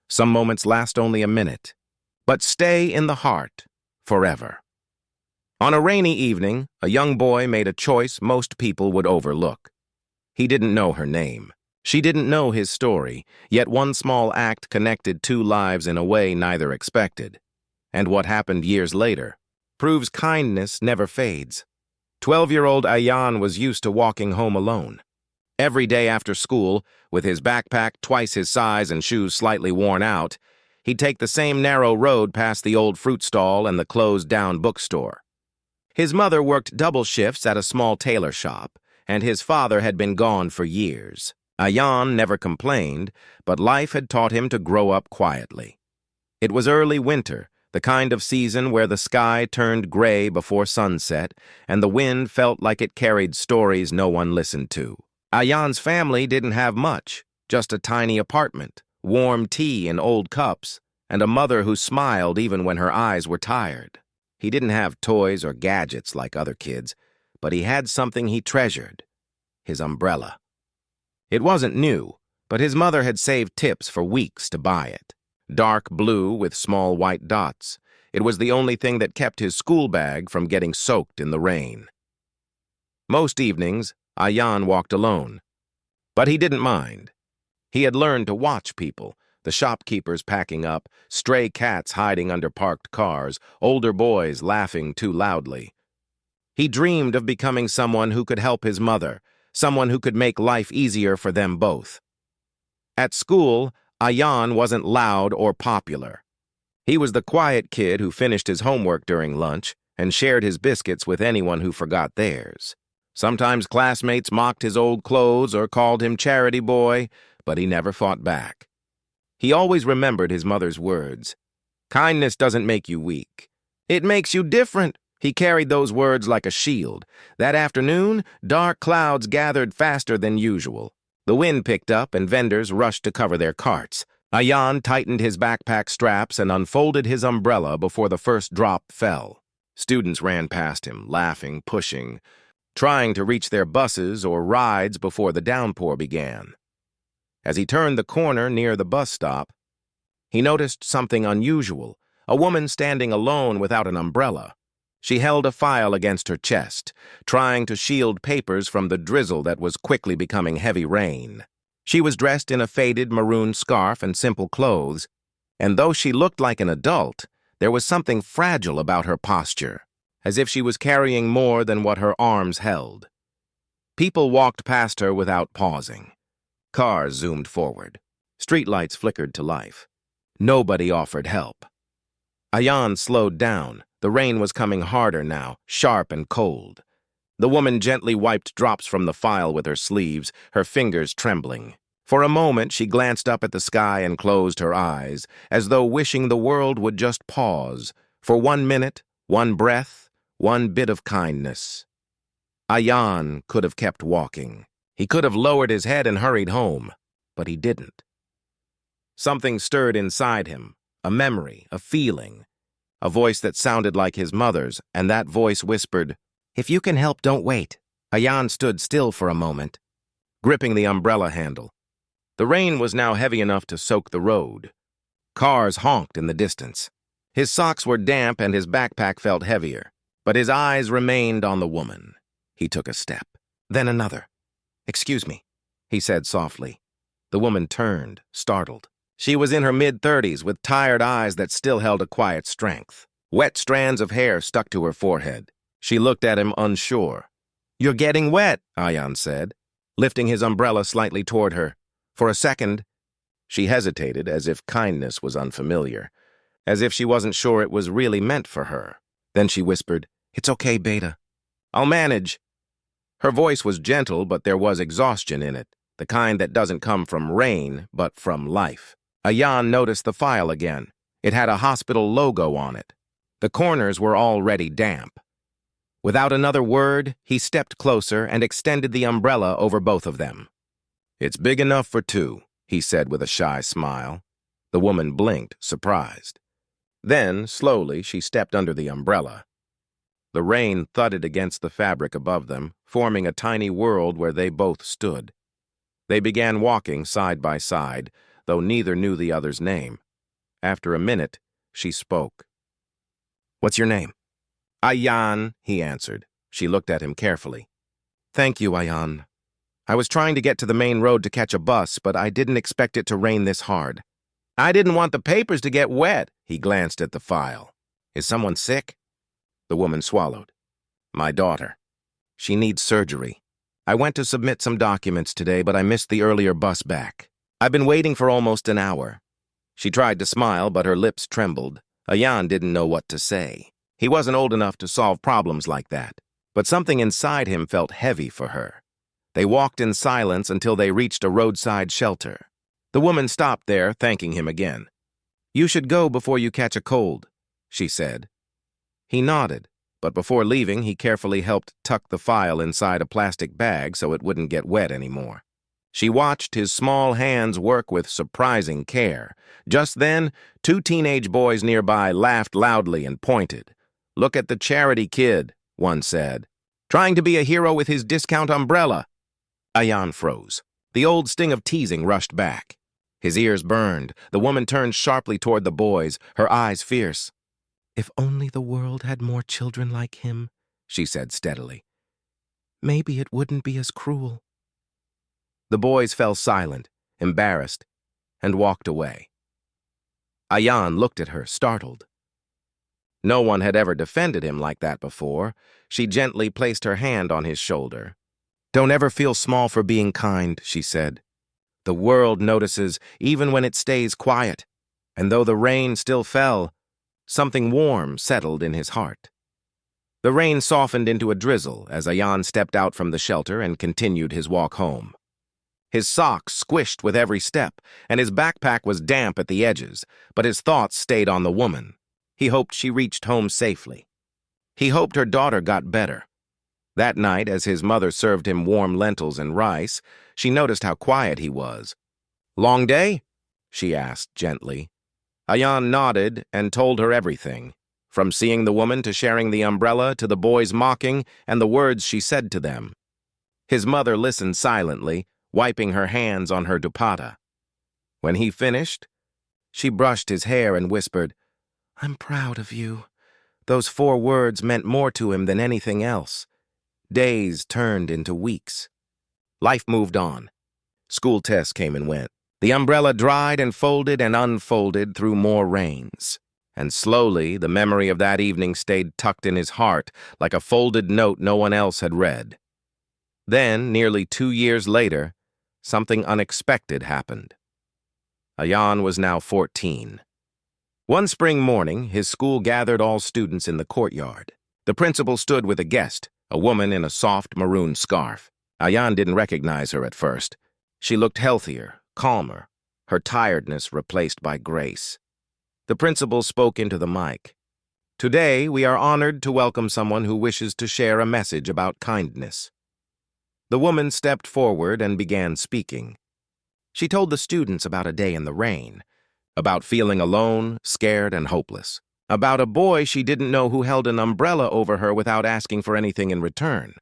Some moments last only a minute, but stay in the heart forever. On a rainy evening, a young boy made a choice most people would overlook. He didn't know her name. She didn't know his story, yet one small act connected two lives in a way neither expected. And what happened years later proves kindness never fades. 12-year-old Ayan was used to walking home alone. Every day after school, with his backpack twice his size and shoes slightly worn out, he'd take the same narrow road past the old fruit stall and the closed-down bookstore. His mother worked double shifts at a small tailor shop, and his father had been gone for years. Ayan never complained, but life had taught him to grow up quietly. It was early winter, the kind of season where the sky turned gray before sunset, and the wind felt like it carried stories no one listened to. Ayan's family didn't have much, just a tiny apartment, warm tea in old cups, and a mother who smiled even when her eyes were tired. He didn't have toys or gadgets like other kids, but he had something he treasured: his umbrella. It wasn't new, but his mother had saved tips for weeks to buy it. Dark blue with small white dots, it was the only thing that kept his school bag from getting soaked in the rain. Most evenings, Ayan walked alone, but he didn't mind. He had learned to watch people, the shopkeepers packing up, stray cats hiding under parked cars, older boys laughing too loudly. He dreamed of becoming someone who could help his mother, someone who could make life easier for them both. At school, Ayan wasn't loud or popular. He was the quiet kid who finished his homework during lunch and shared his biscuits with anyone who forgot theirs. Sometimes classmates mocked his old clothes or called him charity boy, but he never fought back. He always remembered his mother's words. Kindness doesn't make you weak. It makes you different. He carried those words like a shield. That afternoon, dark clouds gathered faster than usual. The wind picked up and vendors rushed to cover their carts. Ayan tightened his backpack straps and unfolded his umbrella before the first drop fell. Students ran past him, laughing, pushing, trying to reach their buses or rides before the downpour began. As he turned the corner near the bus stop, he noticed something unusual: a woman standing alone without an umbrella. She held a file against her chest, trying to shield papers from the drizzle that was quickly becoming heavy rain. She was dressed in a faded maroon scarf and simple clothes, and though she looked like an adult, there was something fragile about her posture, as if she was carrying more than what her arms held. People walked past her without pausing. Cars zoomed forward. Streetlights flickered to life. Nobody offered help. Ayan slowed down. The rain was coming harder now, sharp and cold. The woman gently wiped drops from the file with her sleeves, her fingers trembling. For a moment, she glanced up at the sky and closed her eyes, as though wishing the world would just pause, for 1 minute, one breath, one bit of kindness. Ayan could have kept walking. He could have lowered his head and hurried home, but he didn't. Something stirred inside him, a memory, a feeling. A voice that sounded like his mother's, and that voice whispered, "If you can help, don't wait." Ayan stood still for a moment, gripping the umbrella handle. The rain was now heavy enough to soak the road. Cars honked in the distance. His socks were damp and his backpack felt heavier, but his eyes remained on the woman. He took a step, then another. "Excuse me," he said softly. The woman turned, startled. She was in her mid-30s with tired eyes that still held a quiet strength. Wet strands of hair stuck to her forehead. She looked at him unsure. "You're getting wet," Ayan said, lifting his umbrella slightly toward her. For a second, she hesitated, as if kindness was unfamiliar, as if she wasn't sure it was really meant for her. Then she whispered, "It's okay, Beta. I'll manage." Her voice was gentle, but there was exhaustion in it, the kind that doesn't come from rain, but from life. Ayan noticed the file again. It had a hospital logo on it. The corners were already damp. Without another word, he stepped closer and extended the umbrella over both of them. "It's big enough for two," he said with a shy smile. The woman blinked, surprised. Then, slowly, she stepped under the umbrella. The rain thudded against the fabric above them, forming a tiny world where they both stood. They began walking side by side, though neither knew the other's name. After a minute, she spoke. "What's your name?" "Ayan," he answered. She looked at him carefully. "Thank you, Ayan. I was trying to get to the main road to catch a bus, but I didn't expect it to rain this hard." "I didn't want the papers to get wet." He glanced at the file. "Is someone sick?" The woman swallowed. "My daughter. She needs surgery. I went to submit some documents today, but I missed the earlier bus back. I've been waiting for almost an hour." She tried to smile, but her lips trembled. Ayan didn't know what to say. He wasn't old enough to solve problems like that, but something inside him felt heavy for her. They walked in silence until they reached a roadside shelter. The woman stopped there, thanking him again. "You should go before you catch a cold," she said. He nodded, but before leaving, he carefully helped tuck the file inside a plastic bag so it wouldn't get wet anymore. She watched his small hands work with surprising care. Just then, two teenage boys nearby laughed loudly and pointed. "Look at the charity kid," one said. "Trying to be a hero with his discount umbrella." Ayan froze. The old sting of teasing rushed back. His ears burned. The woman turned sharply toward the boys, her eyes fierce. "If only the world had more children like him," she said steadily. "Maybe it wouldn't be as cruel." The boys fell silent, embarrassed, and walked away. Ayan looked at her, startled. No one had ever defended him like that before. She gently placed her hand on his shoulder. "Don't ever feel small for being kind," she said. "The world notices even when it stays quiet." And though the rain still fell, something warm settled in his heart. The rain softened into a drizzle as Ayan stepped out from the shelter and continued his walk home. His socks squished with every step, and his backpack was damp at the edges, but his thoughts stayed on the woman. He hoped she reached home safely. He hoped her daughter got better. That night, as his mother served him warm lentils and rice, she noticed how quiet he was. "Long day?" she asked gently. Ayan nodded and told her everything, from seeing the woman to sharing the umbrella to the boys mocking and the words she said to them. His mother listened silently, wiping her hands on her dupatta. When he finished, she brushed his hair and whispered, "I'm proud of you." Those 4 words meant more to him than anything else. Days turned into weeks. Life moved on. School tests came and went. The umbrella dried and folded and unfolded through more rains. And slowly, the memory of that evening stayed tucked in his heart like a folded note no one else had read. Then, nearly 2 years later, something unexpected happened. Ayan was now 14. One spring morning, his school gathered all students in the courtyard. The principal stood with a guest, a woman in a soft maroon scarf. Ayan didn't recognize her at first. She looked healthier, calmer, her tiredness replaced by grace. The principal spoke into the mic. "Today, we are honored to welcome someone who wishes to share a message about kindness." The woman stepped forward and began speaking. She told the students about a day in the rain, about feeling alone, scared, and hopeless, about a boy she didn't know who held an umbrella over her without asking for anything in return.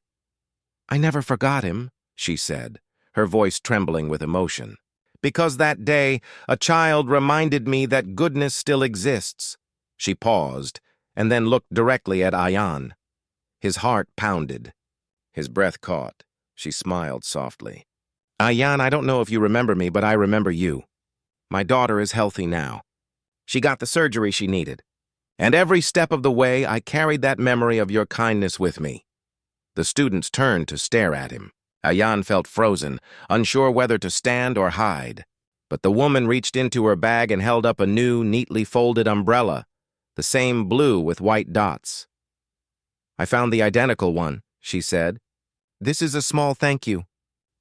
"I never forgot him," she said, her voice trembling with emotion, "because that day a child reminded me that goodness still exists." She paused and then looked directly at Ayan. His heart pounded. His breath caught. She smiled softly. "Ayan, I don't know if you remember me, but I remember you. My daughter is healthy now. She got the surgery she needed. And every step of the way, I carried that memory of your kindness with me." The students turned to stare at him. Ayan felt frozen, unsure whether to stand or hide. But the woman reached into her bag and held up a new, neatly folded umbrella, the same blue with white dots. "I found the identical one," she said. "This is a small thank you.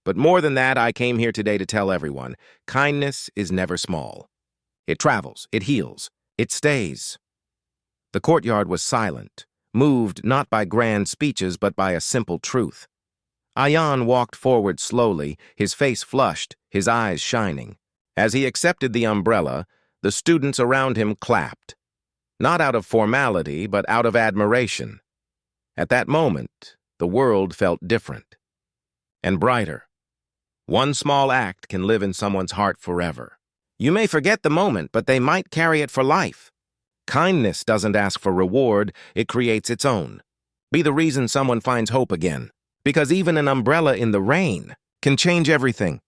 But more than that, I came here today to tell everyone, kindness is never small. It travels, it heals, it stays." The courtyard was silent, moved not by grand speeches but by a simple truth. Ayan walked forward slowly, his face flushed, his eyes shining. As he accepted the umbrella, the students around him clapped. Not out of formality, but out of admiration. At that moment, the world felt different and brighter. One small act can live in someone's heart forever. You may forget the moment, but they might carry it for life. Kindness doesn't ask for reward, it creates its own. Be the reason someone finds hope again, because even an umbrella in the rain can change everything.